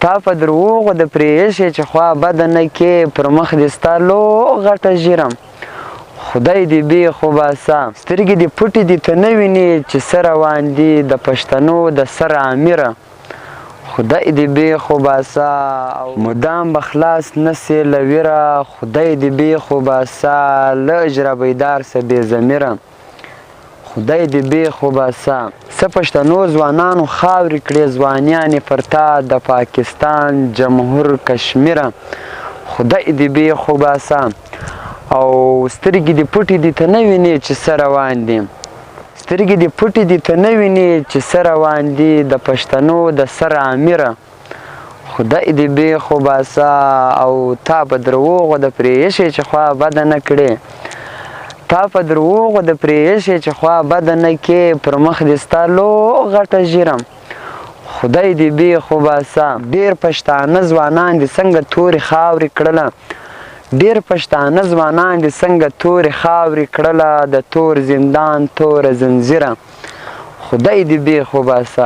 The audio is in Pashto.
تا په دروغو د پرې ایښې چې خوا بده نه کې پر مخ دې ستا لو غټه ژیرم خدای دې بې خوباسه سترګې دې پټې دي ته نه وینې چې څه روان دي د پښتنو د سر امیره خدای دې بې خوباسه او مدام به خلاص نسې له ویره خدای دې بې خوباسه له اجره بیدار سه بې ضمیره خدای دې بې خوباسه څه پښتنو ځوانانو خاورې کړې ځوانیانې پر تا د پاکستان جمهور کشمیره خدای دې بې خوباسه او سترګې دې پټې دي ته نه وینې چې څه روان دي سترګې دې پټې دي ته نه وینې چې څه روان دي د پښتنو د سر امیره خدای دې بې خوباسه او تا په دروغو د پرې ایښې چې خوا بده نه کړې تا په دروغو د پرې ایښې چې خوا بده نه کې پر مخ دې ستا لو غټه ژیرم خدای دې بې خوباسه ډېر پښتانه ځوانان دې څنګه تورې خاورې کړله ډېر پښتانه ځوانان دې څنګه تورې خاورې کړله د تور زندان توره زنځیره خدای دې بې خوباسه